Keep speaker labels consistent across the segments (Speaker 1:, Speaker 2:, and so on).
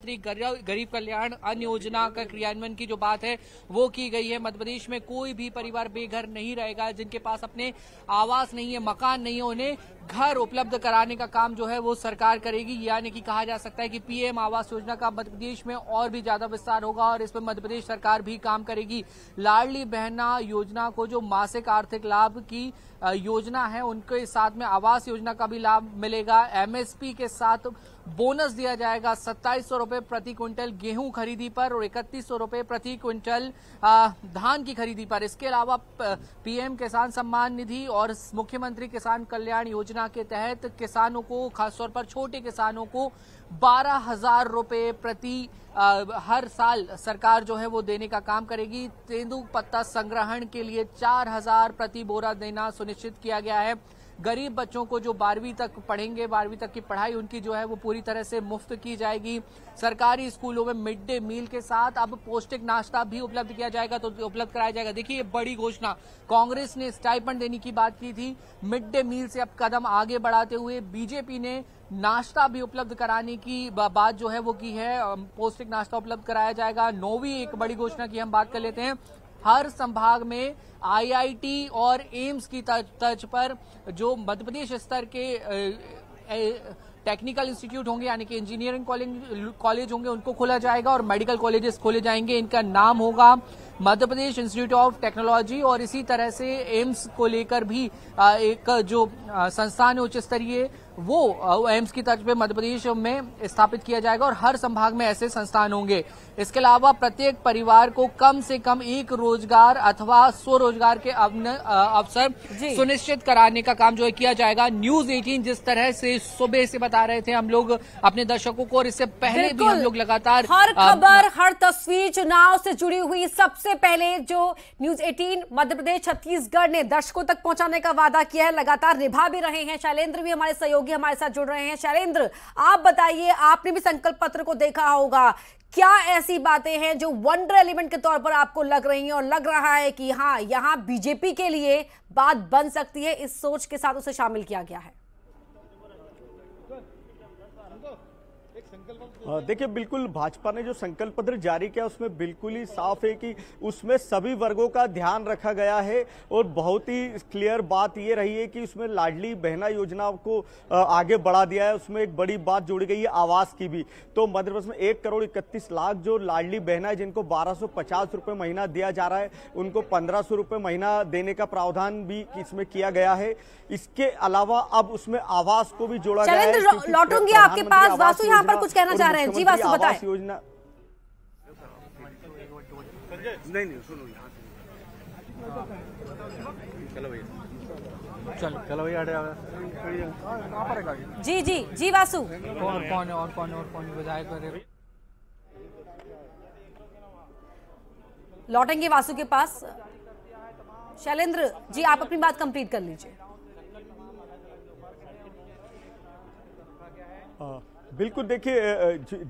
Speaker 1: गरीब कल्याण अन्न योजना का क्रियान्वयन की जो बात है वो की गई है। मध्य प्रदेश में कोई भी परिवार बेघर नहीं रहेगा। जिनके पास अपने आवास नहीं है, मकान नहीं है, उन्हें घर उपलब्ध कराने का काम जो है वो सरकार करेगी। यानी कि कहा जा सकता है कि पीएम आवास योजना का मध्य प्रदेश में और भी ज्यादा विस्तार होगा और इस पर मध्य प्रदेश सरकार भी काम करेगी। लाडली बहना योजना को जो मासिक आर्थिक लाभ की योजना है उनके साथ में आवास योजना का भी लाभ मिलेगा। एमएसपी के साथ बोनस दिया जाएगा 2700 रुपए प्रति क्विंटल गेहूं खरीदी पर और 3100 रुपए प्रति क्विंटल धान की खरीदी पर। इसके अलावा पीएम किसान सम्मान निधि और मुख्यमंत्री किसान कल्याण योजना के तहत किसानों को, खासतौर पर छोटे किसानों को 12,000 रुपए प्रति हर साल सरकार जो है वो देने का काम करेगी। तेंदू पत्ता संग्रहण के लिए 4,000 प्रति बोरा देना सुनिश्चित किया गया है। गरीब बच्चों को जो 12वीं तक पढ़ेंगे, 12वीं तक की पढ़ाई उनकी जो है वो पूरी तरह से मुफ्त की जाएगी। सरकारी स्कूलों में मिड डे मील के साथ अब पौष्टिक नाश्ता भी उपलब्ध किया जाएगा, तो उपलब्ध कराया जाएगा। देखिए ये बड़ी घोषणा, कांग्रेस ने स्टाइपेंड देने की बात की थी, मिड डे मील से अब कदम आगे बढ़ाते हुए बीजेपी ने नाश्ता भी उपलब्ध कराने की बात जो है वो की है। पौष्टिक नाश्ता उपलब्ध कराया जाएगा। 9वीं एक बड़ी घोषणा की हम बात कर लेते हैं। हर संभाग में आईआईटी और एम्स की तर्ज पर जो मध्य प्रदेश स्तर के टेक्निकल इंस्टीट्यूट होंगे, यानी कि इंजीनियरिंग कॉलेज होंगे, उनको खोला जाएगा और मेडिकल कॉलेजेस खोले जाएंगे। इनका नाम होगा Madhya Pradesh institute of technology. और इसी तरह से एम्स को लेकर भी एक जो संस्थान है उच्च स्तरीय, वो एम्स की तर्ज पे मध्य प्रदेश में स्थापित किया जाएगा और हर संभाग में ऐसे संस्थान होंगे। इसके अलावा प्रत्येक परिवार को कम से कम एक रोजगार अथवा स्वरोजगार के अवसर सुनिश्चित कराने का काम जो है किया जाएगा। न्यूज 18 जिस तरह से सुबह से बता रहे थे हम लोग अपने दर्शकों को, और इससे पहले भी हम लोग लगातार
Speaker 2: हर खबर, हर तस्वीर चुनाव से जुड़ी हुई सबसे पहले जो न्यूज 18 मध्य प्रदेश छत्तीसगढ़ ने दर्शकों तक पहुंचाने का वादा किया है, लगातार निभा भी रहे हैं। शैलेंद्र भी हमारे सहयोगी हमारे साथ जुड़ रहे हैं। शैलेंद्र, आप बताइए, आपने भी संकल्प पत्र को देखा होगा, क्या ऐसी बातें हैं जो वंडर एलिमेंट के तौर पर आपको लग रही हैं और लग रहा है कि हाँ, यहां बीजेपी के लिए बात बन सकती है, इस सोच के साथ उसे शामिल किया गया है?
Speaker 3: देखिए, बिल्कुल भाजपा ने जो संकल्प पत्र जारी किया उसमें बिल्कुल ही साफ है कि उसमें सभी वर्गों का ध्यान रखा गया है और बहुत ही क्लियर बात ये रही है कि उसमें लाडली बहना योजना को आगे बढ़ा दिया है। उसमें एक बड़ी बात जोड़ी गई है आवास की भी। तो मध्य प्रदेश में 1,31,00,000 जो लाडली बहना है, जिनको 1,250 रुपए महीना दिया जा रहा है, उनको 1,500 रुपए महीना देने का प्रावधान भी इसमें किया गया है। इसके अलावा अब उसमें आवास को भी जोड़ा गया है।
Speaker 2: लौटूंगी आपके पास, वासु यहाँ पर कुछ कहना चाह रहे हैं। जी वासु, बताएं।
Speaker 3: योजना
Speaker 4: नहीं सुनो, चलो भैया
Speaker 2: जी जी जी वासु,
Speaker 1: कौन विधायक
Speaker 2: लौटेंगे वासु के पास। शैलेंद्र जी, आप अपनी बात कंप्लीट कर लीजिए।
Speaker 3: बिल्कुल, देखिए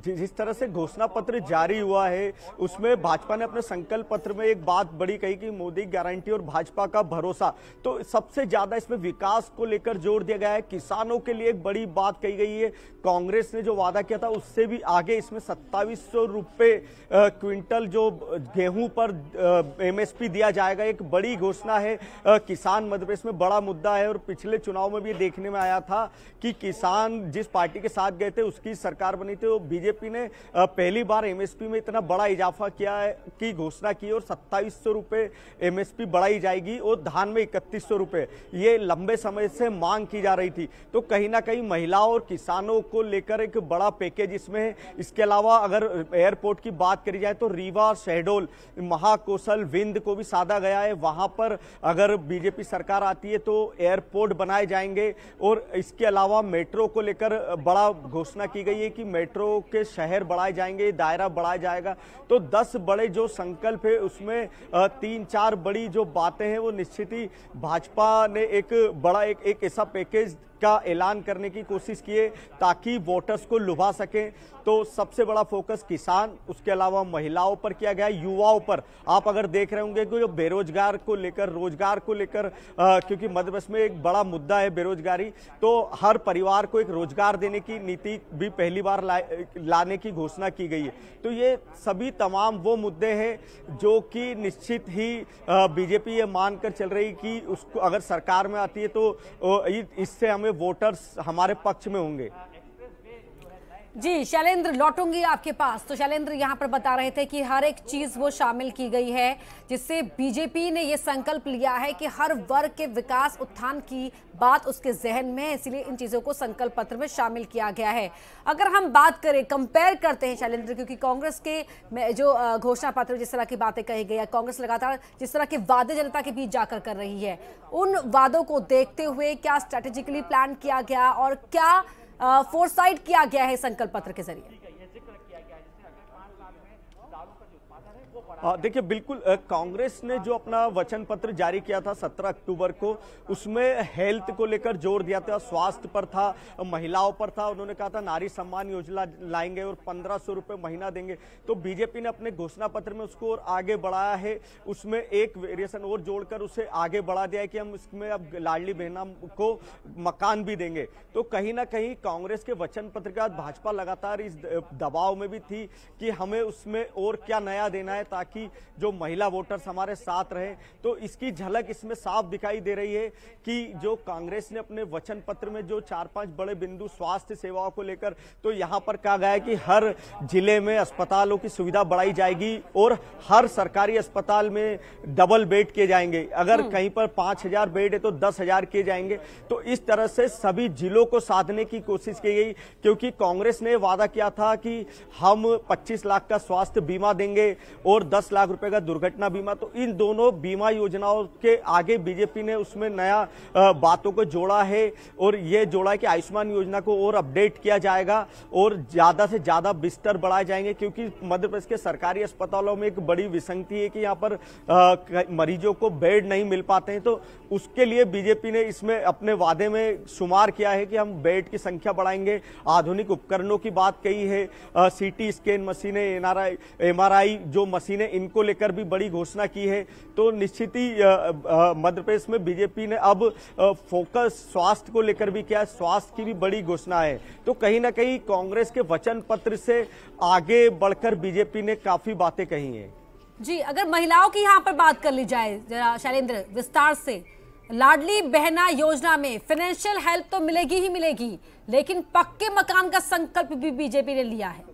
Speaker 3: जिस तरह से घोषणा पत्र जारी हुआ है उसमें भाजपा ने अपने संकल्प पत्र में एक बात बड़ी कही कि मोदी गारंटी और भाजपा का भरोसा। तो सबसे ज्यादा इसमें विकास को लेकर जोर दिया गया है। किसानों के लिए एक बड़ी बात कही गई है। कांग्रेस ने जो वादा किया था उससे भी आगे इसमें 2700 रुपए क्विंटल जो गेहूं पर एमएसपी दिया जाएगा, एक बड़ी घोषणा है। किसान मध्य प्रदेश में बड़ा मुद्दा है और पिछले चुनाव में भी देखने में आया था कि किसान जिस पार्टी के साथ गए थे उसकी सरकार बनी थी। तो बीजेपी ने पहली बार एमएसपी में इतना बड़ा इजाफा किया है की घोषणा की और 2700 रुपए एमएसपी बढ़ाई जाएगी और धान में 3100 रुपए। ये लंबे समय से मांग की जा रही थी। तो कहीं ना कहीं महिलाओं और किसानों को लेकर एक बड़ा पैकेज इसमें है। इसके अलावा अगर एयरपोर्ट की बात करी जाए तो रीवा, शहडोल, महाकोशल, विंध्य को भी साधा गया है। वहां पर अगर बीजेपी सरकार आती है तो एयरपोर्ट बनाए जाएंगे। और इसके अलावा मेट्रो को लेकर बड़ा घोषणा की गई है कि मेट्रो के शहर बढ़ाए जाएंगे, दायरा बढ़ाया जाएगा। तो 10 बड़े जो संकल्प है उसमें 3-4 बड़ी जो बातें हैं वो निश्चित ही भाजपा ने एक बड़ा एक ऐसा पैकेज का ऐलान करने की कोशिश किए ताकि वोटर्स को लुभा सकें। तो सबसे बड़ा फोकस किसान, उसके अलावा महिलाओं पर किया गया, युवाओं पर। आप अगर देख रहे होंगे कि बेरोजगार को लेकर, रोजगार को लेकर, क्योंकि मध्य प्रदेश में एक बड़ा मुद्दा है बेरोजगारी, तो हर परिवार को एक रोजगार देने की नीति भी पहली बार लाने की घोषणा की गई है। तो ये सभी तमाम वो मुद्दे हैं जो कि निश्चित ही बीजेपी ये मानकर चल रही कि उसको अगर सरकार में आती है तो इससे हमें वोटर्स हमारे पक्ष में होंगे।
Speaker 2: जी शैलेंद्र, लौटूंगी आपके पास। तो शैलेंद्र यहाँ पर बता रहे थे कि हर एक चीज वो शामिल की गई है जिससे बीजेपी ने ये संकल्प लिया है कि हर वर्ग के विकास उत्थान की बात उसके जहन में है, इसलिए इन चीजों को संकल्प पत्र में शामिल किया गया है। अगर हम बात करें, कंपेयर करते हैं शैलेंद्र, क्योंकि कांग्रेस के जो घोषणा पत्र जिस तरह की बातें कही गई है, कांग्रेस लगातार जिस तरह के वादे जनता के बीच जाकर कर रही है, उन वादों को देखते हुए क्या स्ट्रेटेजिकली प्लान किया गया और क्या फोरसाइट किया गया है संकल्प पत्र के जरिए?
Speaker 3: देखिए, बिल्कुल कांग्रेस ने जो अपना वचन पत्र जारी किया था 17 अक्टूबर को, उसमें हेल्थ को लेकर जोर दिया था, स्वास्थ्य पर था, महिलाओं पर था। उन्होंने कहा था नारी सम्मान योजना लाएंगे और 1500 रुपए महीना देंगे। तो बीजेपी ने अपने घोषणा पत्र में उसको और आगे बढ़ाया है, उसमें एक वेरिएशन और जोड़कर उसे आगे बढ़ा दिया है कि हम इसमें अब लाडली बहना को मकान भी देंगे। तो कहीं ना कहीं कांग्रेस के वचन पत्र के बाद भाजपा लगातार इस दबाव में भी थी कि हमें उसमें और क्या नया देना है ताकि जो महिला वोटर्स हमारे साथ रहे। तो इसकी झलक इसमें साफ दिखाई दे रही है कि जो कांग्रेस ने अपने वचन पत्र में जो 4-5 बड़े बिंदु स्वास्थ्य सेवाओं को लेकर, तो यहां पर कहा गया है कि हर जिले में अस्पतालों की सुविधा बढ़ाई जाएगी और हर सरकारी अस्पताल में डबल बेड किए जाएंगे। अगर कहीं पर 5000 बेड है तो 10,000 किए जाएंगे। तो इस तरह से सभी जिलों को साधने की कोशिश की गई, क्योंकि कांग्रेस ने वादा किया था कि हम 25 लाख का स्वास्थ्य बीमा देंगे और 10 लाख रुपए का दुर्घटना बीमा। तो इन दोनों बीमा योजनाओं के आगे बीजेपी ने उसमें नया बातों को जोड़ा है और ये जोड़ा है कि आयुष्मान योजना को और अपडेट किया जाएगा और ज्यादा से ज्यादा बिस्तर बढ़ाए जाएंगे, क्योंकि मध्य प्रदेश के सरकारी अस्पतालों में एक बड़ी विसंगति है कि यहाँ पर मरीजों को बेड नहीं मिल पाते हैं। तो उसके लिए बीजेपी ने इसमें अपने वादे में शुमार किया है कि हम बेड की संख्या बढ़ाएंगे, आधुनिक उपकरणों की बात कही है, सीटी स्कैन मशीनें, एमआरआई जो मशीनें, इनको लेकर भी बड़ी घोषणा की है। तो निश्चित ही मध्य प्रदेश में बीजेपी ने अब फोकस स्वास्थ्य को लेकर भी किया है, स्वास्थ्य की भी बड़ी घोषणा है। तो कहीं ना कहीं कांग्रेस के वचन पत्र से आगे बढ़कर बीजेपी ने काफी बातें कही हैं।
Speaker 2: जी, अगर महिलाओं की यहाँ पर बात कर ली जाए जरा शैलेंद्र विस्तार से, लाडली बहना योजना में फाइनेंशियल हेल्प तो मिलेगी ही मिलेगी, लेकिन पक्के मकान का संकल्प भी बीजेपी ने लिया है।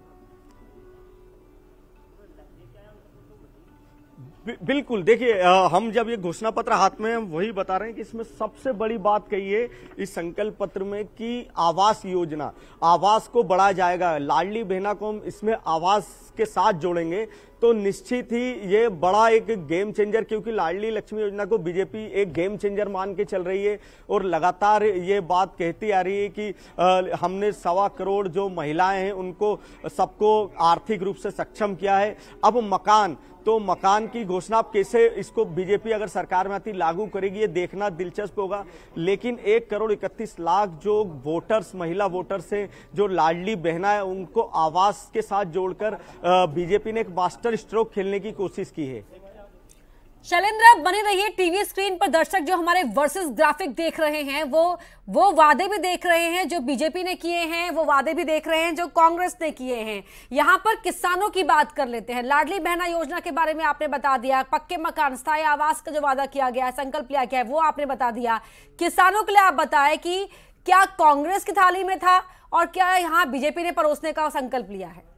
Speaker 3: बिल्कुल, देखिए हम जब ये घोषणा पत्र हाथ में हम वही बता रहे हैं कि इसमें सबसे बड़ी बात कही है इस संकल्प पत्र में कि आवास योजना, आवास को बढ़ाया जाएगा। लाडली बहना को हम इसमें आवास के साथ जोड़ेंगे तो निश्चित ही ये बड़ा एक गेम चेंजर, क्योंकि लाडली लक्ष्मी योजना को बीजेपी एक गेम चेंजर मान के चल रही है और लगातार ये बात कहती आ रही है कि हमने 1.25 करोड़ जो महिलाएं हैं उनको सबको आर्थिक रूप से सक्षम किया है। अब मकान, तो मकान की घोषणा आप कैसे इसको बीजेपी अगर सरकार में आती लागू करेगी ये देखना दिलचस्प होगा। लेकिन 1,31,00,000 जो वोटर्स, महिला वोटर्स हैं, जो लाडली बहना है, उनको आवास के साथ जोड़कर बीजेपी ने एक मास्टर स्ट्रोक खेलने की कोशिश की है।
Speaker 2: शैलेंद्र, आप बने रहिए टीवी स्क्रीन पर। दर्शक जो हमारे वर्सेस ग्राफिक देख रहे हैं वो वादे भी देख रहे हैं जो बीजेपी ने किए हैं, वो वादे भी देख रहे हैं जो कांग्रेस ने किए हैं। यहां पर किसानों की बात कर लेते हैं। लाडली बहना योजना के बारे में आपने बता दिया, पक्के मकान, स्थायी आवास का जो वादा किया गया है, संकल्प लिया गया है, वो आपने बता दिया। किसानों के लिए आप बताएं कि क्या कांग्रेस की थाली में था और क्या यहाँ बीजेपी ने परोसने का संकल्प लिया है?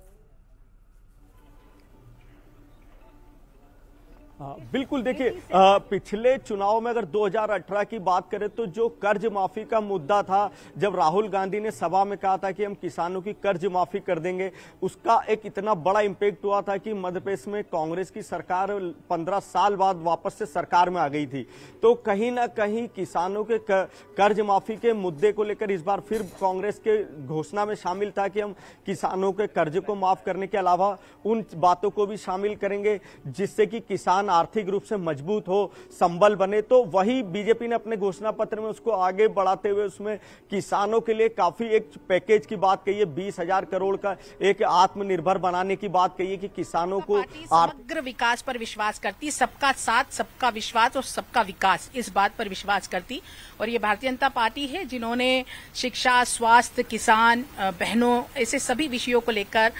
Speaker 3: बिल्कुल, देखिए पिछले चुनाव में अगर 2018 की बात करें तो जो कर्ज माफी का मुद्दा था, जब राहुल गांधी ने सभा में कहा था कि हम किसानों की कर्ज माफी कर देंगे, उसका एक इतना बड़ा इंपैक्ट हुआ था कि मध्य प्रदेश में कांग्रेस की सरकार 15 साल बाद वापस से सरकार में आ गई थी। तो कहीं ना कहीं किसानों के कर्ज माफी के मुद्दे को लेकर इस बार फिर कांग्रेस के घोषणा में शामिल था कि हम किसानों के कर्ज को माफ करने के अलावा उन बातों को भी शामिल करेंगे जिससे कि किसान आर्थिक रूप से मजबूत हो, संबल बने। तो वही बीजेपी ने अपने घोषणा पत्र में उसको आगे बढ़ाते हुए उसमें किसानों के लिए काफी एक पैकेज की बात कही है, 20,000 करोड़ का एक आत्मनिर्भर बनाने की बात कही है कि किसानों को
Speaker 5: समग्र विकास पर विश्वास करती, सबका साथ, सबका विश्वास और सबका विकास, इस बात पर विश्वास करती। और ये भारतीय जनता पार्टी है जिन्होंने शिक्षा, स्वास्थ्य, किसान, बहनों, ऐसे सभी विषयों को लेकर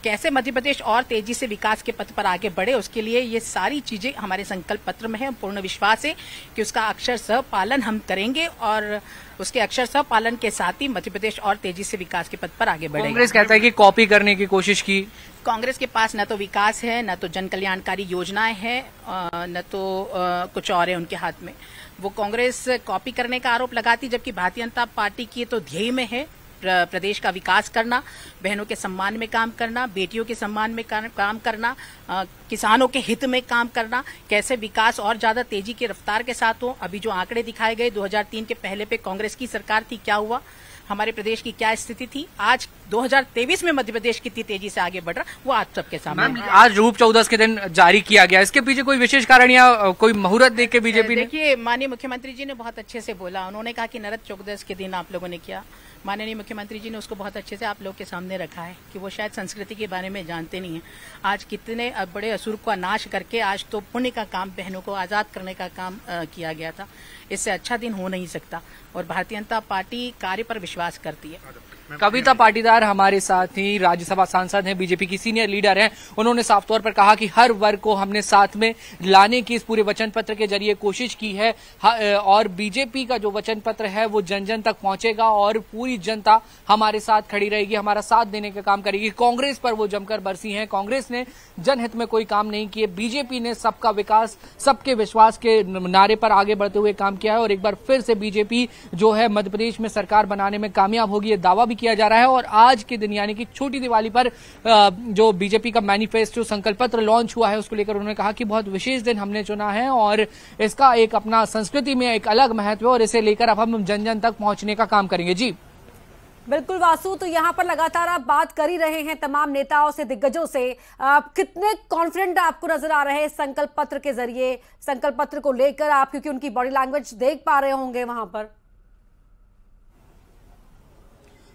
Speaker 5: कैसे मध्य प्रदेश और तेजी से विकास के पथ पर आगे बढ़े, उसके लिए ये सारी चीजें हमारे संकल्प पत्र में है। पूर्ण विश्वास है कि उसका अक्षरशः पालन हम करेंगे और उसके अक्षरशः पालन के साथ ही मध्य प्रदेश और तेजी से विकास के पथ पर आगे बढ़ेगा।
Speaker 1: कांग्रेस कहता है कि कॉपी करने की कोशिश की।
Speaker 5: कांग्रेस के पास न तो विकास है, न तो जन कल्याणकारी योजनाएं हैं, न तो कुछ और है उनके हाथ में। वो कांग्रेस कॉपी करने का आरोप लगाती, जबकि भारतीय जनता पार्टी की तो ध्येय में है प्रदेश का विकास करना, बहनों के सम्मान में काम करना, बेटियों के सम्मान में काम करना, किसानों के हित में काम करना, कैसे विकास और ज्यादा तेजी की रफ्तार के साथ हो। अभी जो आंकड़े दिखाए गए 2003 के पहले पे कांग्रेस की सरकार थी, क्या हुआ, हमारे प्रदेश की क्या स्थिति थी, आज 2023 में मध्य प्रदेश कितनी तेजी से आगे बढ़ रहा, वो आज सबके सामने।
Speaker 1: आज रूप 14 के दिन जारी किया गया, इसके पीछे कोई विशेष कारण या कोई मुहूर्त देख के बीजेपी ने?
Speaker 5: देखिए, माननीय मुख्यमंत्री जी ने बहुत अच्छे से बोला। उन्होंने कहा कि नरक 14 के दिन आप लोगों ने किया। माननीय मुख्यमंत्री जी ने उसको बहुत अच्छे से आप लोग के सामने रखा है कि वो शायद संस्कृति के बारे में जानते नहीं है। आज कितने बड़े असुर का नाश करके आज तो पुण्य का काम, बहनों को आजाद करने का काम किया गया था। इससे अच्छा दिन हो नहीं सकता और भारतीय जनता पार्टी कार्य पर विश्वास करती है।
Speaker 1: कविता पाटीदार हमारे साथ ही राज्यसभा सांसद हैं, बीजेपी की सीनियर लीडर हैं। उन्होंने साफ तौर पर कहा कि हर वर्ग को हमने साथ में लाने की इस पूरे वचन पत्र के जरिए कोशिश की है और बीजेपी का जो वचन पत्र है वो जन जन तक पहुंचेगा और पूरी जनता हमारे साथ खड़ी रहेगी, हमारा साथ देने का काम करेगी। कांग्रेस पर वो जमकर बरसी हैं। कांग्रेस ने जनहित में कोई काम नहीं किए, बीजेपी ने सबका विकास, सबके विश्वास के नारे पर आगे बढ़ते हुए काम किया है और एक बार फिर से बीजेपी जो है मध्य प्रदेश में सरकार बनाने में कामयाब होगी, ये दावा भी किया जा रहा है। और आज के दिन यानी कि छोटी दिवाली पर जो बीजेपी का मैनिफेस्टो संकल्प पत्र लॉन्च हुआ है उसको लेकर उन्होंने कहा कि बहुत विशेष दिन हमने चुना है और इसका एक अपना संस्कृति में एक अलग महत्व है और इसे लेकर अब हम जन जन तक पहुंचने का काम करेंगे। जी
Speaker 2: बिल्कुल वासु, तो यहाँ पर लगातार आप बात कर ही रहे हैं तमाम नेताओं से, दिग्गजों से, कितने कॉन्फिडेंट आपको नजर आ रहे हैं संकल्प पत्र के जरिए, संकल्प पत्र को लेकर आप, क्योंकि उनकी बॉडी लैंग्वेज देख पा रहे होंगे वहां पर?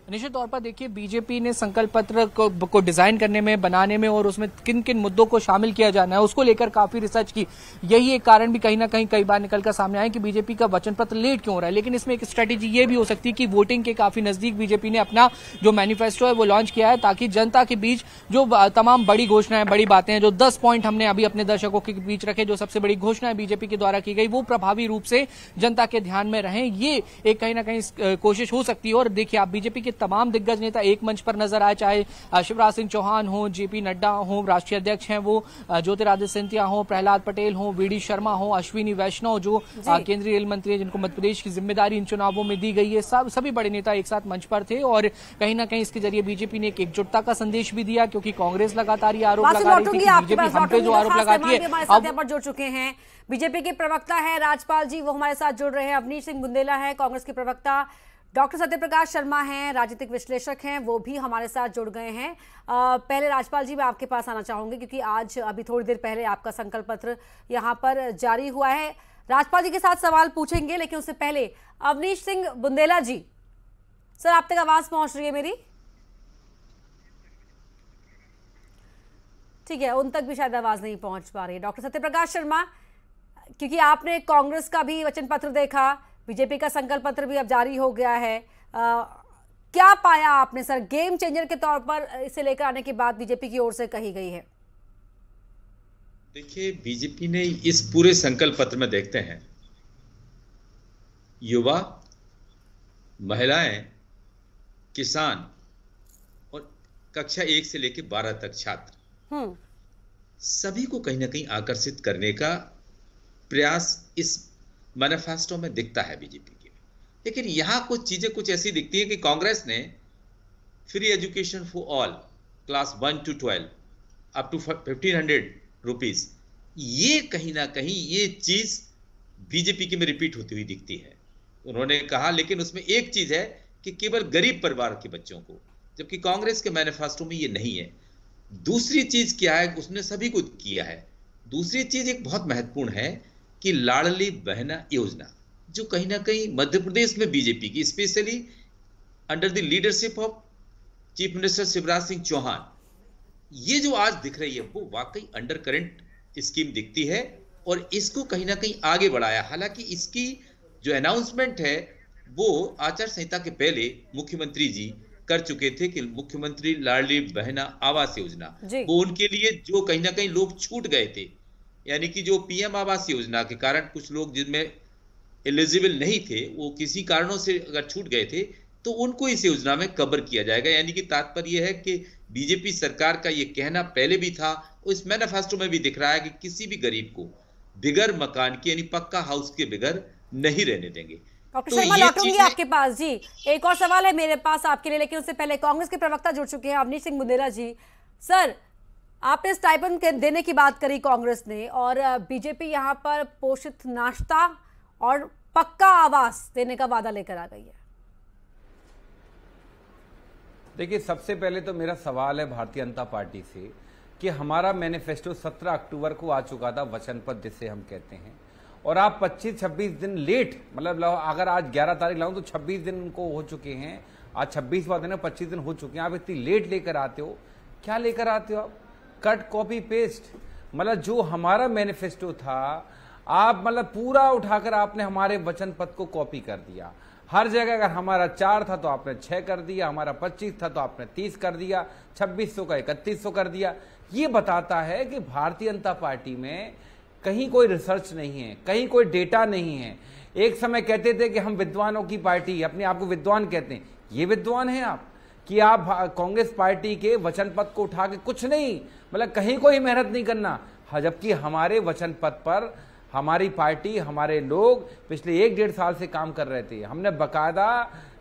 Speaker 1: निश्चित तौर पर देखिए, बीजेपी ने संकल्प पत्र को डिजाइन करने में, बनाने में और उसमें किन किन मुद्दों को शामिल किया जाना है उसको लेकर काफी रिसर्च की। यही एक कारण भी कहीं ना कहीं कई बार निकलकर सामने आया कि बीजेपी का वचन पत्र लेट क्यों हो रहा है। लेकिन इसमें एक स्ट्रेटेजी ये भी हो सकती है कि वोटिंग के काफी नजदीक बीजेपी ने अपना जो मैनिफेस्टो है वो लॉन्च किया है ताकि जनता के बीच जो तमाम बड़ी घोषणाएं, बड़ी बातें हैं, जो 10 पॉइंट हमने अभी अपने दर्शकों के बीच रखे, जो सबसे बड़ी घोषणाएं बीजेपी के द्वारा की गई, वो प्रभावी रूप से जनता के ध्यान में रहें। ये एक कहीं ना कहीं कोशिश हो सकती है। और देखिए, आप बीजेपी के तमाम दिग्गज नेता एक मंच पर नजर आए, चाहे शिवराज सिंह चौहान हो, जेपी नड्डा हो, राष्ट्रीय अध्यक्ष हैं वो ज्योतिरादित्य सिंधिया हो, प्रहलाद पटेल हो, वीडी शर्मा हो, अश्विनी वैष्णव जो केंद्रीय रेल मंत्री है जिनको मध्य प्रदेश की जिम्मेदारी इन चुनावों में दी गई है, सभी बड़े नेता एक साथ मंच पर थे और कहीं ना कहीं इसके जरिए बीजेपी ने एक एकजुटता का संदेश भी दिया, क्योंकि कांग्रेस लगातार ये आरोप लगा रही थी कि बीजेपी हम पे जो आरोप लगाती है।
Speaker 2: हमारे साथ यहाँ पर जुड़ चुके हैं बीजेपी के प्रवक्ता है राजपाल जी, वो हमारे साथ जुड़ रहे हैं। अवनीश सिंह बुंदेला है कांग्रेस के प्रवक्ता, डॉक्टर सत्यप्रकाश शर्मा हैं, राजनीतिक विश्लेषक हैं, वो भी हमारे साथ जुड़ गए हैं। पहले राजपाल जी मैं आपके पास आना चाहूंगी क्योंकि आज अभी थोड़ी देर पहले आपका संकल्प पत्र यहाँ पर जारी हुआ है। राजपाल जी के साथ सवाल पूछेंगे, लेकिन उससे पहले अवनीश सिंह बुंदेला जी, सर आप तक आवाज पहुंच रही है मेरी? ठीक है, उन तक भी शायद आवाज नहीं पहुंच पा रही। डॉक्टर सत्यप्रकाश शर्मा, क्योंकि आपने कांग्रेस का भी वचन पत्र देखा, बीजेपी का संकल्प पत्र भी अब जारी हो गया है, क्या पाया आपने सर गेम चेंजर के तौर पर इसे लेकर आने की बात बीजेपी की ओर से कही गई है?
Speaker 6: देखिए, बीजेपी ने इस पूरे संकल्प पत्र में देखते हैं युवा, महिलाएं, किसान और कक्षा 1 से लेकर 12 तक छात्र, सभी को कहीं ना कहीं आकर्षित करने का प्रयास इस मैनिफेस्टो में दिखता है बीजेपी के। लेकिन यहां कुछ चीजें कुछ ऐसी दिखती है कि कांग्रेस ने free education for all class 1 to 12 up to 1500 rupees, ये कहीं ना कहीं ये चीज बीजेपी की में रिपीट होती हुई दिखती है। उन्होंने कहा, लेकिन उसमें एक चीज है कि केवल गरीब परिवार के बच्चों को, जबकि कांग्रेस के मैनिफेस्टो में ये नहीं है। दूसरी चीज क्या है, उसने सभी को किया है, दूसरी चीज एक बहुत महत्वपूर्ण है कि लाडली बहना योजना, जो कहीं ना कहीं मध्य प्रदेश में बीजेपी की, specially under the leadership of chief minister Shivraj Singh Chouhan, ये जो आज दिख रही है वो वाकई अंडर करंट स्कीम दिखती है और इसको कहीं ना कहीं आगे बढ़ाया। हालांकि इसकी जो अनाउंसमेंट है वो आचार संहिता के पहले मुख्यमंत्री जी कर चुके थे कि मुख्यमंत्री लाडली बहना आवास योजना, वो उनके लिए जो कहीं ना कहीं लोग छूट गए थे, यानी कि जो पीएम आवास योजना के कारण कुछ लोग जिनमें एलिजिबल नहीं थे, वो किसी कारणों से अगर छूट गए थे तो उनको इस योजना में कवर किया जाएगा। यानी कि तात्पर्य यह है कि बीजेपी सरकार का ये कहना पहले भी था, इस मैनिफेस्टो में भी दिख रहा है कि किसी भी गरीब को बिगर मकान के यानी पक्का हाउस के बिगर नहीं रहने देंगे।
Speaker 2: डॉक्टर शर्मा लौटूंगी आपके पास जी, एक और सवाल है मेरे पास आपके लिए, लेकिन उससे पहले कांग्रेस के प्रवक्ता जुड़ चुके हैं अवनीश सिंह बुंदेला जी। सर, आपने स्टाइपेंड देने की बात करी कांग्रेस ने, और बीजेपी यहां पर पोषित नाश्ता और पक्का आवास देने का वादा लेकर आ गई है।
Speaker 7: देखिए, सबसे पहले तो मेरा सवाल है भारतीय जनता पार्टी से कि हमारा मैनिफेस्टो 17 अक्टूबर को आ चुका था, वचन पत्र जिसे हम कहते हैं, और आप 25-26 दिन लेट, मतलब अगर आज 11 तारीख लाऊं तो 26 दिन उनको हो चुके हैं, आज 26वां दिन है, 25 दिन हो चुके हैं, आप इतनी लेट लेकर आते हो। क्या लेकर आते हो आप? Cut copy paste. मतलब जो हमारा मैनिफेस्टो था आप मतलब पूरा उठाकर आपने हमारे वचन पत्र को कॉपी कर दिया। हर जगह अगर हमारा 4 था तो आपने 6 कर दिया, हमारा 25 था तो आपने 30 कर दिया, 2600 का 3100 कर दिया। ये बताता है कि भारतीय जनता पार्टी में कहीं कोई रिसर्च नहीं है, कहीं कोई डेटा नहीं है। एक समय कहते थे कि हम विद्वानों की पार्टी, अपने आप को विद्वान कहते हैं। ये विद्वान हैं आप कि आप कांग्रेस पार्टी के वचन पत्र को उठा के कुछ नहीं, मतलब कहीं कोई मेहनत नहीं करना, जबकि हमारे वचन पत्र पर हमारी पार्टी, हमारे लोग पिछले 1-1.5 साल से काम कर रहे थे। हमने बकायदा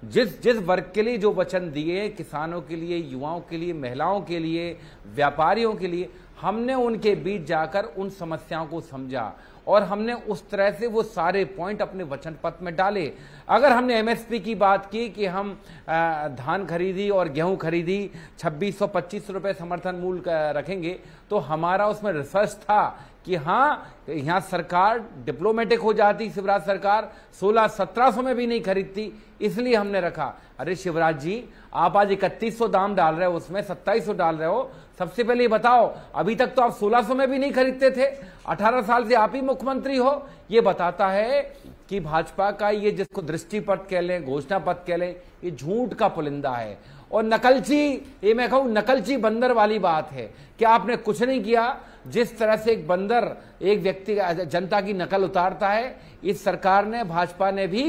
Speaker 7: जिस वर्ग के लिए जो वचन दिए, किसानों के लिए, युवाओं के लिए, महिलाओं के लिए, व्यापारियों के लिए, हमने उनके बीच जाकर उन समस्याओं को समझा और हमने उस तरह से वो सारे पॉइंट अपने वचन पत्र में डाले। अगर हमने एमएसपी की बात की कि हम धान खरीदी और गेहूं खरीदी 2625 रुपए समर्थन मूल्य रखेंगे, तो हमारा उसमें रिसर्च था कि हाँ, यहाँ सरकार डिप्लोमेटिक हो जाती, शिवराज सरकार 1600-1700 में भी नहीं खरीदती, इसलिए हमने रखा। अरे शिवराज जी, आप आज 3100 दाम डाल रहे हो, उसमें 2700 डाल रहे हो। सबसे पहले ये बताओ, अभी तक तो आप 1600 में भी नहीं खरीदते थे, 18 साल से आप ही मुख्यमंत्री हो। ये बताता है कि भाजपा का ये जिसको दृष्टिपत्र कह लें, घोषणा पत्र कह लें, ये झूठ का पुलिंदा है और नकलची, ये मैं कहूं नकलची बंदर वाली बात है कि आपने कुछ नहीं किया। जिस तरह से एक बंदर एक व्यक्ति जनता की नकल उतारता है, इस सरकार ने, भाजपा ने भी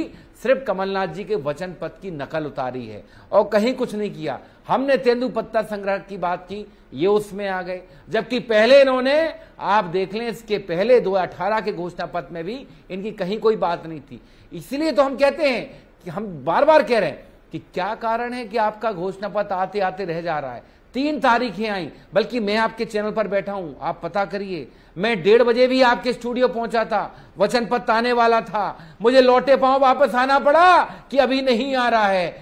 Speaker 7: सिर्फ कमलनाथ जी के वचन पत्र की नकल उतारी है और कहीं कुछ नहीं किया। हमने तेंदुपत्ता संग्रह की बात की, ये उसमें आ गए, जबकि पहले इन्होंने, आप देख लें, इसके पहले 2018 के घोषणा पत्र में भी इनकी कहीं कोई बात नहीं थी। इसलिए तो हम कहते हैं कि हम बार बार कह रहे हैं कि क्या कारण है कि आपका घोषणा पत्र आते आते रह जा रहा है। 3 तारीखें आई, बल्कि मैं आपके चैनल पर बैठा हूं, आप पता करिए, मैं 1:30 बजे भी आपके स्टूडियो पहुंचा था, वचन पत्र आने वाला था, मुझे लौटे पांव वापस आना पड़ा कि अभी नहीं आ रहा है।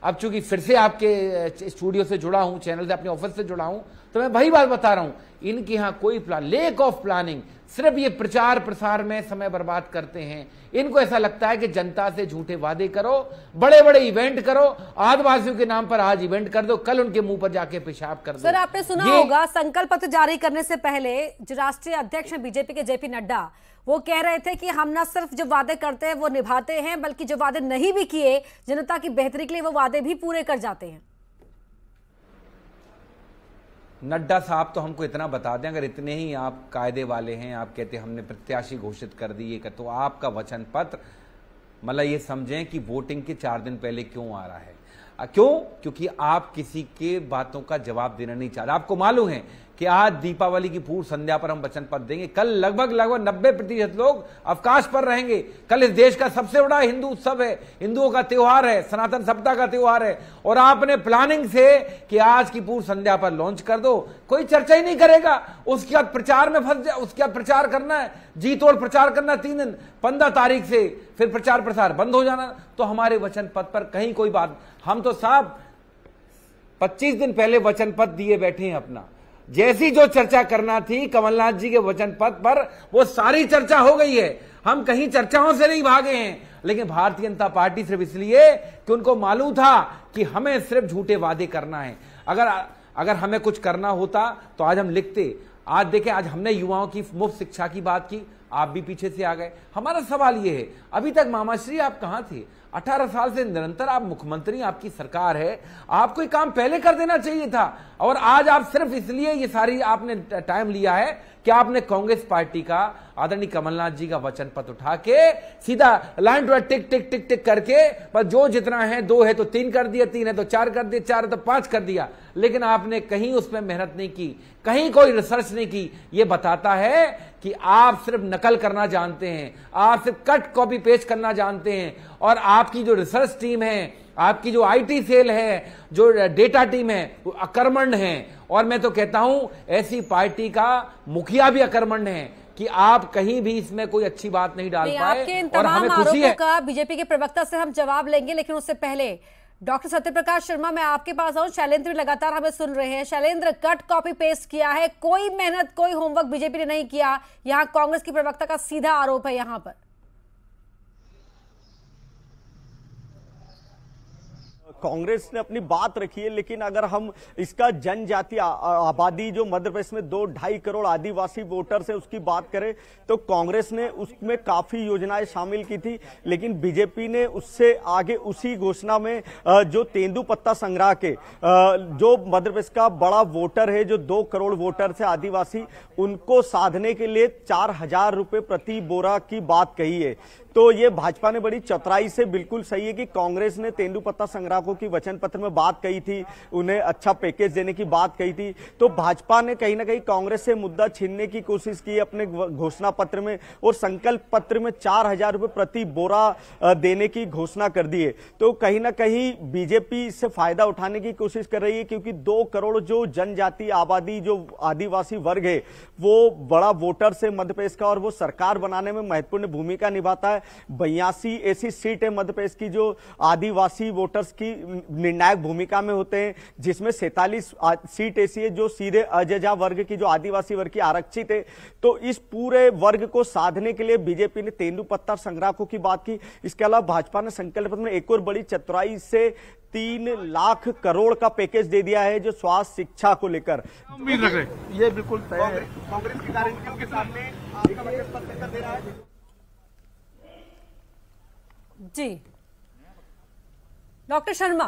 Speaker 7: अब चूंकि फिर से आपके स्टूडियो से जुड़ा हूं, चैनल से, अपने ऑफिस से जुड़ा हूं, तो मैं वही बात बता रहा हूं, इनके यहां कोई प्लान, लेक ऑफ प्लानिंग, सिर्फ ये प्रचार प्रसार में समय बर्बाद करते हैं। इनको ऐसा लगता है कि जनता से झूठे वादे करो, बड़े बड़े इवेंट करो, आदिवासियों के नाम पर आज इवेंट कर दो, कल उनके मुंह पर जाके पेशाब कर दो।
Speaker 2: सर, आपने सुना होगा संकल्प पत्र जारी करने से पहले जो राष्ट्रीय अध्यक्ष हैं बीजेपी के जेपी नड्डा, वो कह रहे थे कि हम न सिर्फ जो वादे करते हैं वो निभाते हैं, बल्कि जो वादे नहीं भी किए जनता की बेहतरी के लिए, वो वादे भी पूरे कर जाते हैं।
Speaker 7: नड्डा साहब तो हमको इतना बता दें, अगर इतने ही आप कायदे वाले हैं, आप कहते हैं हमने प्रत्याशी घोषित कर दिए, तो आपका वचन पत्र मतलब ये समझें कि वोटिंग के 4 दिन पहले क्यों आ रहा है। क्यों? क्योंकि आप किसी के बातों का जवाब देना नहीं चाहते। आपको मालूम है कि आज दीपावली की पूर्व संध्या पर हम वचन पत्र देंगे, कल लगभग 90% लोग अवकाश पर रहेंगे। कल इस देश का सबसे बड़ा हिंदू उत्सव है, हिंदुओं का त्योहार है, सनातन सभ्यता का त्योहार है, और आपने प्लानिंग से कि आज की पूर्व संध्या पर लॉन्च कर दो, कोई चर्चा ही नहीं करेगा। उसके बाद प्रचार में फंस जाए, उसके बाद प्रचार करना है, जी तोड़ प्रचार करना 3 दिन, 15 तारीख से फिर प्रचार प्रसार बंद हो जाना। तो हमारे वचन पत्र पर कहीं कोई बात, हम तो साहब 25 दिन पहले वचन पत्र दिए बैठे हैं अपना। जैसी जो चर्चा करना थी कमलनाथ जी के वचन पत्र पर, वो सारी चर्चा हो गई है। हम कहीं चर्चाओं से नहीं भागे हैं, लेकिन भारतीय जनता पार्टी सिर्फ इसलिए कि उनको मालूम था कि हमें सिर्फ झूठे वादे करना है। अगर हमें कुछ करना होता तो आज हम लिखते। आज देखें, आज हमने युवाओं की मुफ्त शिक्षा की बात की, आप भी पीछे से आ गए। हमारा सवाल यह है, अभी तक मामाश्री आप कहां थे? 18 साल से निरंतर आप मुख्यमंत्री, आपकी सरकार है, आपको ये काम पहले कर देना चाहिए था। और आज आप सिर्फ इसलिए ये सारी आपने टाइम लिया है कि आपने कांग्रेस पार्टी का, आदरणीय कमलनाथ जी का वचन पत्र उठा के सीधा लाइन टू टिक टिक टिक टिक करके, बस जो जितना है, 2 है तो 3 कर दिया, 3 है तो 4 कर दिया, 4 है तो 5 कर दिया। लेकिन आपने कहीं उसमें मेहनत नहीं की, कहीं कोई रिसर्च नहीं की। ये बताता है कि आप सिर्फ नकल करना जानते हैं, आप सिर्फ कट कॉपी पेस्ट करना जानते हैं। और आपकी जो रिसर्च टीम है, आपकी जो आईटी सेल है, जो डेटा टीम है, वो अकर्मण्य है। और मैं तो कहता हूं ऐसी पार्टी का मुखिया भी अकर्मण्य है कि आप कहीं भी इसमें कोई अच्छी बात नहीं डाल पाए।
Speaker 2: आपके इन
Speaker 7: और
Speaker 2: तमाम
Speaker 7: हमें खुशी है।
Speaker 2: आरोपों का बीजेपी के प्रवक्ता से हम जवाब लेंगे, लेकिन उससे पहले डॉक्टर सत्यप्रकाश शर्मा, मैं आपके पास आऊं। शैलेंद्र लगातार हमें सुन रहे हैं। शैलेंद्र, कट कॉपी पेस्ट किया है, कोई मेहनत, कोई होमवर्क बीजेपी ने नहीं किया, यहां कांग्रेस की प्रवक्ता का सीधा आरोप है यहां पर।
Speaker 3: कांग्रेस ने अपनी बात रखी है, लेकिन अगर हम इसका जनजातीय आबादी जो मध्य प्रदेश में 2-2.5 करोड़ आदिवासी वोटर्स है उसकी बात करें तो कांग्रेस ने उसमें काफी योजनाएं शामिल की थी, लेकिन बीजेपी ने उससे आगे उसी घोषणा में जो तेंदुपत्ता संग्रह के जो मध्य प्रदेश का बड़ा वोटर है, जो 2 करोड़ वोटर है आदिवासी, उनको साधने के लिए 4,000 रुपए प्रति बोरा की बात कही है। तो ये भाजपा ने बड़ी चतुराई से, बिल्कुल सही है कि कांग्रेस ने तेंदुपत्ता संग्राहकों की वचन पत्र में बात कही थी, उन्हें अच्छा पैकेज देने की बात कही थी, तो भाजपा ने कहीं ना कहीं कांग्रेस से मुद्दा छीनने की कोशिश की अपने घोषणा पत्र में, और संकल्प पत्र में 4,000 रुपए प्रति बोरा देने की घोषणा कर दी है। तो कहीं ना कहीं बीजेपी इससे फायदा उठाने की कोशिश कर रही है, क्योंकि 2 करोड़ जो जनजाति आबादी, जो आदिवासी वर्ग है, वो बड़ा वोटर से मध्य प्रदेश का, और वो सरकार बनाने में महत्वपूर्ण भूमिका निभाता है। 82 ऐसी सीट है मध्य प्रदेश की जो आदिवासी वोटर्स की निर्णायक भूमिका में होते हैं, जिसमें 47 सीट ऐसी है जो सीधे अजजा वर्ग की, जो आदिवासी वर्ग की आरक्षित है। तो इस पूरे वर्ग को साधने के लिए बीजेपी ने तेंदुपत्ता संग्राहकों की बात की। इसके अलावा भाजपा ने संकल्प में एक और बड़ी चतुराई से 3 लाख करोड़ का पैकेज दे दिया है, जो स्वास्थ्य शिक्षा को लेकर।
Speaker 4: ये बिल्कुल तय है। कांग्रेस की गारंटियों के सामने आपका वचन पत्र दे रहा है
Speaker 2: जी। डॉक्टर शर्मा,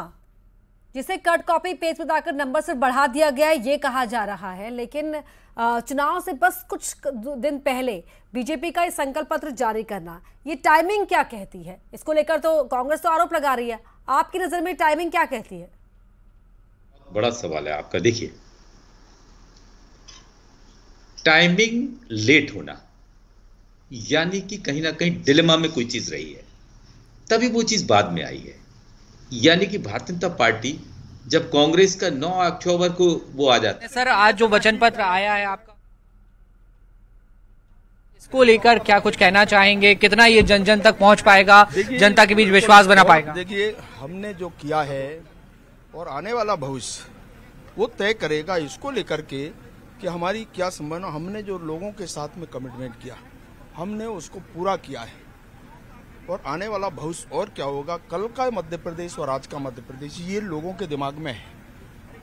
Speaker 2: जिसे कट कॉपी पेस्ट बताकर नंबर से बढ़ा दिया गया है ये कहा जा रहा है, लेकिन चुनाव से बस कुछ दिन पहले बीजेपी का ये संकल्प पत्र जारी करना, ये टाइमिंग क्या कहती है? इसको लेकर तो कांग्रेस तो आरोप लगा रही है, आपकी नजर में टाइमिंग क्या कहती है?
Speaker 6: बड़ा सवाल है आपका। देखिए, टाइमिंग लेट होना यानी कि कहीं ना कहीं डिलेमा में कोई चीज रही है, तभी वो चीज बाद में आई है। यानी कि भारतीय जनता पार्टी जब कांग्रेस का 9 अक्टूबर को वो आ जाता है।
Speaker 1: सर, आज जो वचन पत्र आया है आपका, इसको लेकर क्या कुछ कहना चाहेंगे? कितना ये जन जन तक पहुंच पाएगा, जनता के बीच विश्वास बना पाएगा?
Speaker 8: देखिए, हमने जो किया है और आने वाला भविष्य वो तय करेगा इसको लेकर के कि हमारी क्या संभावना। हमने जो लोगों के साथ में कमिटमेंट किया, हमने उसको पूरा किया है, और आने वाला भविष्य और क्या होगा, कल का मध्य प्रदेश और आज का मध्य प्रदेश, ये लोगों के दिमाग में है,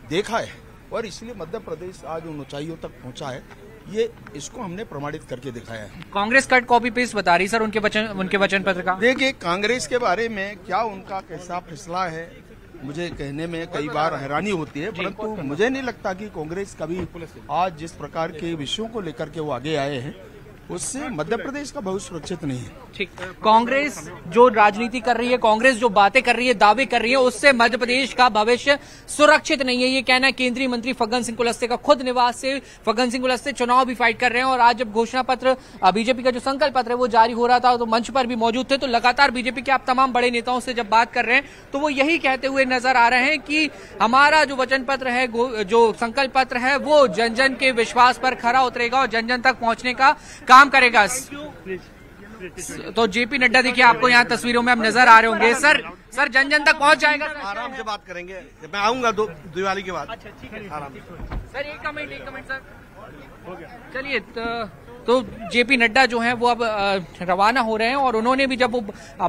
Speaker 8: देखा है, और इसलिए मध्य प्रदेश आज उन ऊंचाइयों तक पहुंचा है। ये इसको हमने प्रमाणित करके दिखाया है।
Speaker 1: कांग्रेस कट कॉपी पेस्ट बता रही सर उनके वचन पत्र का।
Speaker 8: देखिए, कांग्रेस के बारे में क्या उनका कैसा फैसला है, मुझे कहने में कई बार हैरानी होती है, परंतु मुझे नहीं लगता कि कांग्रेस कभी आज जिस प्रकार के विषयों को लेकर के वो आगे आए हैं, उससे मध्य प्रदेश का भविष्य सुरक्षित नहीं है।
Speaker 1: ठीक, कांग्रेस जो राजनीति कर रही है, कांग्रेस जो बातें कर रही है, दावे कर रही है, उससे मध्य प्रदेश का भविष्य सुरक्षित नहीं है, ये कहना केंद्रीय मंत्री फग्गन सिंह कुलस्ते का। खुद निवास से फग्गन सिंह कुलस्ते चुनाव भी फाइट कर रहे हैं, और आज जब घोषणा पत्र, बीजेपी का जो संकल्प पत्र है वो जारी हो रहा था, तो मंच पर भी मौजूद थे, तो लगातार बीजेपी के आप तमाम बड़े नेताओं से जब बात कर रहे हैं तो वो यही कहते हुए नजर आ रहे हैं कि हमारा जो वचन पत्र है, जो संकल्प पत्र है, वो जन जन के विश्वास पर खरा उतरेगा और जन जन तक पहुंचने का काम करेगा। तो जेपी नड्डा देखिए आपको यहाँ तस्वीरों में अब नजर आ रहे होंगे। सर जन जन तक पहुँच जाएगा?
Speaker 4: आराम से बात करेंगे, मैं आऊंगा दिवाली के बाद।
Speaker 1: अच्छा ठीक है
Speaker 4: आराम से।
Speaker 1: सर एक कमेंट सर। चलिए तो जेपी नड्डा जो हैं वो अब रवाना हो रहे हैं और उन्होंने भी जब वो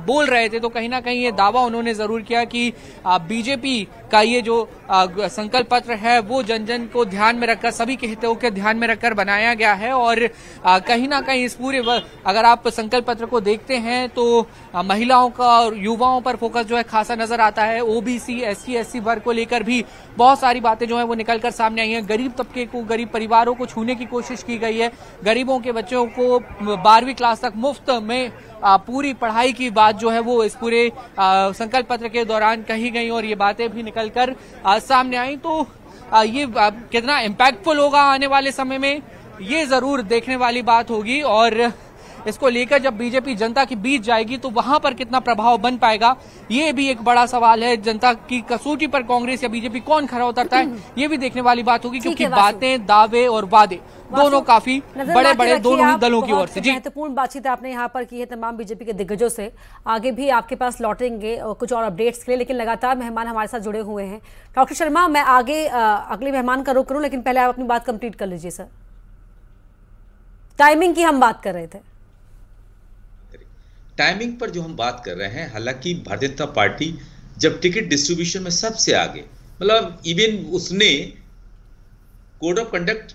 Speaker 1: बोल रहे थे तो कहीं ना कहीं ये दावा उन्होंने जरूर किया कि बीजेपी का ये जो संकल्प पत्र है वो जन जन को ध्यान में रखकर, सभी के हितों के ध्यान में रखकर बनाया गया है। और कहीं ना कहीं इस पूरे अगर आप संकल्प पत्र को देखते हैं तो महिलाओं का और युवाओं पर फोकस जो है खासा नजर आता है। ओबीसी SC वर्ग को लेकर भी बहुत सारी बातें जो है वो निकलकर सामने आई हैं। गरीब तबके को, गरीब परिवारों को छूने की कोशिश की गई है। गरीबों के बच्चों को 12वीं क्लास तक मुफ्त में पूरी पढ़ाई की बात जो है वो इस पूरे संकल्प पत्र के दौरान कही गई और ये बातें भी निकलकर सामने आई। तो ये कितना इम्पैक्टफुल होगा आने वाले समय में, ये जरूर देखने वाली बात होगी। और इसको लेकर जब बीजेपी जनता के बीच जाएगी तो वहां पर कितना प्रभाव बन पाएगा, ये भी एक बड़ा सवाल है। जनता की कसौटी पर कांग्रेस या बीजेपी कौन खरा उतरता है, ये भी देखने वाली बात होगी, क्योंकि बातें, दावे और वादे दोनों काफी बड़े दोनों ही दलों की ओर से। जी,
Speaker 2: महत्वपूर्ण बातचीत आपने यहाँ पर की है तमाम बीजेपी के दिग्गजों से। आगे भी आपके पास लौटेंगे और कुछ और अपडेट्स के लिए, लेकिन लगातार मेहमान हमारे साथ जुड़े हुए हैं। डॉक्टर शर्मा, मैं आगे अगले मेहमान का रुख करूं, लेकिन पहले आप अपनी बात कंप्लीट कर लीजिए सर। टाइमिंग की हम बात कर रहे थे।
Speaker 6: टाइमिंग पर जो हम बात कर रहे हैं, हालांकि भारतीय जनता पार्टी जब टिकट डिस्ट्रीब्यूशन में सबसे आगे, मतलब इवन उसने कोड ऑफ कंडक्ट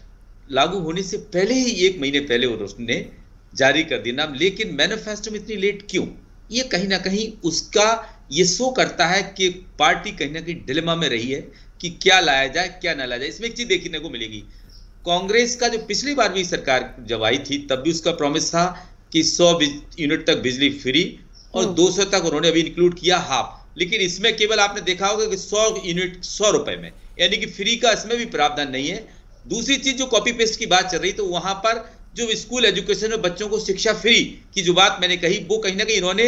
Speaker 6: लागू होने से पहले ही 1 महीने पहले उसने जारी कर दिया नाम, लेकिन मैनिफेस्टो में इतनी लेट क्यों? ये कहीं ना कहीं उसका ये शो करता है कि पार्टी कहीं ना कहीं डिलेमा में रही है कि क्या लाया जाए क्या ना लाया जाए। इसमें एक चीज देखने को मिलेगी, कांग्रेस का जो पिछली बार भी सरकार जब आई थी तब भी उसका प्रॉमिस था कि 100 यूनिट तक बिजली फ्री और 200 तक उन्होंने अभी इंक्लूड किया हाफ, लेकिन इसमें केवल आपने देखा होगा कि 100 यूनिट 100 रुपए में, यानी कि फ्री का इसमें भी प्रावधान नहीं है। दूसरी चीज जो कॉपी पेस्ट की बात चल रही, तो वहां पर जो स्कूल एजुकेशन में बच्चों को शिक्षा फ्री की जो बात मैंने कही, वो कहीं ना कहीं इन्होंने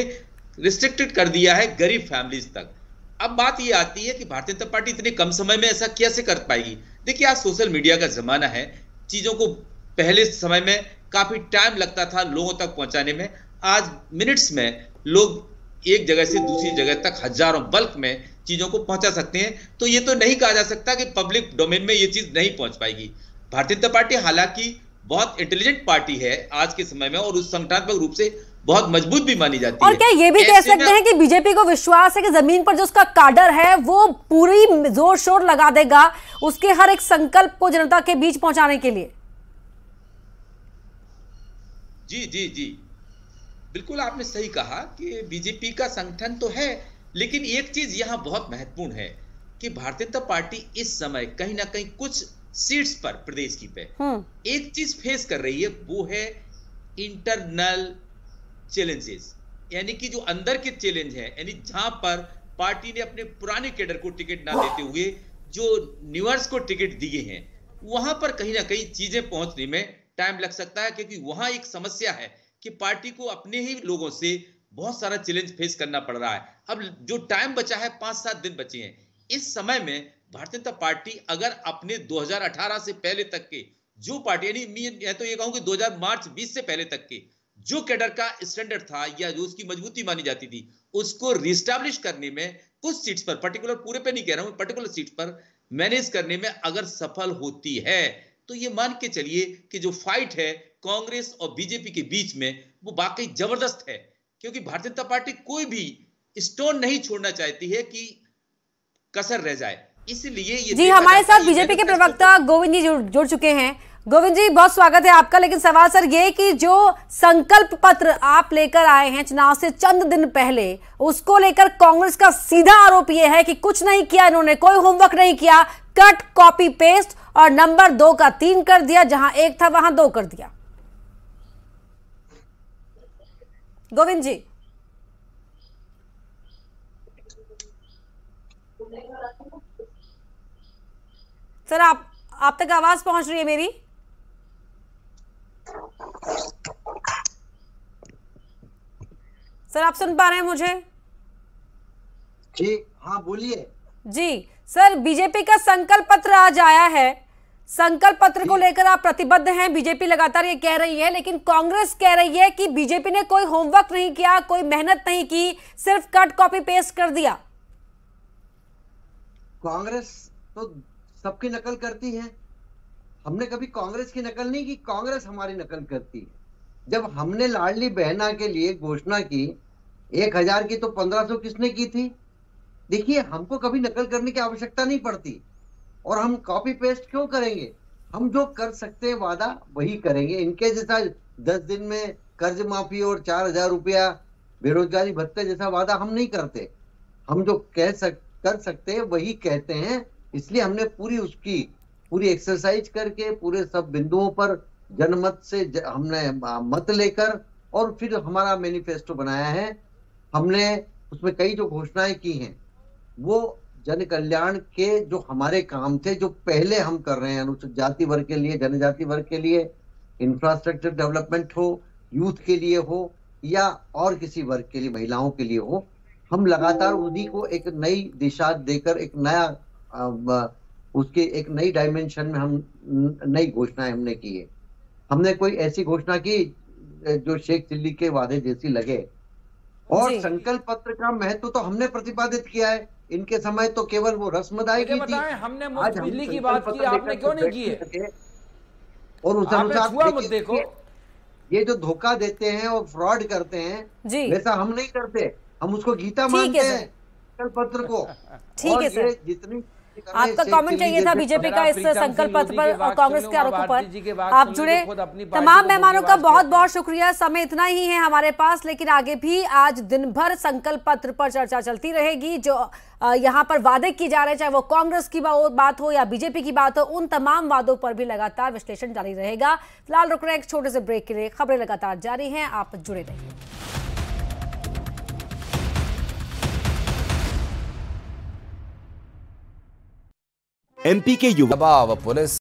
Speaker 6: रिस्ट्रिक्टेड कर दिया है गरीब फैमिलीज तक। अब बात ये आती है कि भारतीय जनता पार्टी इतने कम समय में ऐसा कैसे कर पाएगी? देखिए, आज सोशल मीडिया का जमाना है, चीजों को पहले समय में काफी टाइम लगता था लोगों तक पहुंचाने में, आज मिनट्स में लोग एक जगह से दूसरी जगह तक हजारों बल्क में चीजों को पहुंचा सकते हैं। तो ये तो नहीं कहा जा सकता कि पब्लिक डोमेन में ये चीज नहीं पहुंच पाएगी। भारतीय जनता पार्टी हालांकि बहुत इंटेलिजेंट पार्टी है आज के समय में और उस संगठनात्मक रूप से बहुत मजबूत भी मानी जाती है।
Speaker 2: और क्या ये भी कह सकते हैं कि बीजेपी को विश्वास है कि जमीन पर जो उसका काडर है वो पूरी जोर शोर लगा देगा उसके हर एक संकल्प को जनता के बीच पहुंचाने के लिए?
Speaker 6: जी जी जी, बिल्कुल आपने सही कहा कि बीजेपी का संगठन तो है, लेकिन एक चीज यहां बहुत महत्वपूर्ण है कि भारतीय जनता पार्टी इस समय कहीं ना कहीं कुछ सीट्स पर प्रदेश की पे एक चीज फेस कर रही है, वो है इंटरनल चैलेंजेस, यानी कि जो अंदर के चैलेंज है, यानी जहां पर पार्टी ने अपने पुराने कैडर को टिकट ना देते हुए जो न्यूअर्स को टिकट दिए हैं, वहां पर कहीं ना कहीं चीजें पहुंचने में टाइम लग सकता है, क्योंकि वहां एक समस्या है कि पार्टी को अपने ही लोगों से बहुत सारा चैलेंज फेस करना पड़ रहा है। अब जो टाइम बचा है, 5-7 दिन बचे हैं, इस समय में भारतीय जनता पार्टी अगर अपने 2018 से पहले तक के जो पार्टी, यानी मैं तो ये कहूं कि 2000 20 से पहले तक के जो कैडर का स्टैंडर्ड था या जो उसकी मजबूती मानी जाती थी, उसको रिस्टैब्लिश करने में कुछ सीट्स पर, पर्टिकुलर पूरे पे नहीं कह रहा हूं, पर्टिकुलर सीट्स पर मैनेज करने में अगर सफल होती है तो ये मान के चलिए कि जो फाइट है कांग्रेस और बीजेपी के बीच में वो वाकई जबरदस्त है, क्योंकि भारतीय जनता पार्टी कोई भी स्टोन नहीं छोड़ना चाहती है कि कसर रह जाए। इसलिए ये
Speaker 2: जी, हमारे साथ बीजेपी के प्रवक्ता गोविंद जी जुड़ चुके हैं। गोविंद जी, बहुत स्वागत है आपका। लेकिन सवाल सर ये कि जो संकल्प पत्र आप लेकर आए हैं चुनाव से चंद दिन पहले, उसको लेकर कांग्रेस का सीधा आरोप यह है कि कुछ नहीं किया इन्होंने, कोई होमवर्क नहीं किया, कट कॉपी पेस्ट और नंबर 2 का 3 कर दिया, जहां 1 था वहां 2 कर दिया। गोविंद जी, सर आप तक आवाज पहुंच रही है मेरी? सर आप सुन पा रहे हैं मुझे?
Speaker 9: जी हाँ, बोलिए।
Speaker 2: जी सर, बीजेपी का संकल्प पत्र आज आया है। संकल्प पत्र को लेकर आप प्रतिबद्ध हैं, बीजेपी लगातार ये कह रही है, लेकिन कांग्रेस कह रही है कि बीजेपी ने कोई होमवर्क नहीं किया, कोई मेहनत नहीं की, सिर्फ कट कॉपी पेस्ट कर दिया।
Speaker 9: कांग्रेस तो सबकी नकल करती है, हमने कभी कांग्रेस की नकल नहीं की, कांग्रेस हमारी नकल करती है। जब हमने लाडली बहना के लिए घोषणा की 1000 की, तो 1500 किसने की थी? देखिए, हमको कभी नकल करने की आवश्यकता नहीं पड़ती, और हम कॉपी पेस्ट क्यों करेंगे? हम जो कर सकते हैं वादा वही करेंगे। इनके जैसा 10 दिन में कर्ज माफी और 4000 रुपया बेरोजगारी भत्ते जैसा वादा हम नहीं करते। हम जो कर सकते हैं वही कहते हैं। इसलिए हमने पूरी एक्सरसाइज करके पूरे सब बिंदुओं पर जनमत से हमने मत लेकर और फिर हमारा मैनिफेस्टो बनाया है। हमने उसमें कई जो घोषणाएं की हैं वो जन कल्याण के जो हमारे काम थे, जो पहले हम कर रहे हैं, अनुसूचित जाति वर्ग के लिए, जनजाति वर्ग के लिए, इंफ्रास्ट्रक्चर डेवलपमेंट हो, यूथ के लिए हो या और किसी वर्ग के लिए, महिलाओं के लिए हो, हम लगातार उन्हीं को एक नई दिशा देकर एक नया उसके एक नई डायमेंशन में हम नई घोषणाएं हमने की है। हमने कोई ऐसी घोषणा की जो शेख चिल्ली के वादे जैसी लगे। और संकल्प पत्र का महत्व तो हमने प्रतिपादित किया है। इनके समय तो केवल वो रस्म अदायगी थी।
Speaker 7: हमने मुफ्त बिजली की बात की, आपने क्यों नहीं की है?
Speaker 9: और उस अनुसार ये जो धोखा देते हैं और फ्रॉड करते हैं, वैसा हम नहीं करते। हम उसको गीता मानते हैं, संकल्प पत्र को।
Speaker 2: ठीक है सर,
Speaker 9: जितनी
Speaker 2: आपका कमेंट चाहिए था बीजेपी का इस संकल्प पत्र पर और कांग्रेस के आरोपों पर। आप जुड़े तमाम मेहमानों का बहुत बहुत शुक्रिया। समय इतना ही है हमारे पास, लेकिन आगे भी आज दिन भर संकल्प पत्र पर चर्चा चलती रहेगी। जो यहाँ पर वादे किए जा रहे हैं, चाहे वो कांग्रेस की बात हो या बीजेपी की बात हो, उन तमाम वादों पर भी लगातार विश्लेषण जारी रहेगा। फिलहाल रुक रहे हैं एक छोटे से ब्रेक के लिए। खबरें लगातार जारी हैं, आप जुड़े रहिए।
Speaker 10: एमपी के युवा पुलिस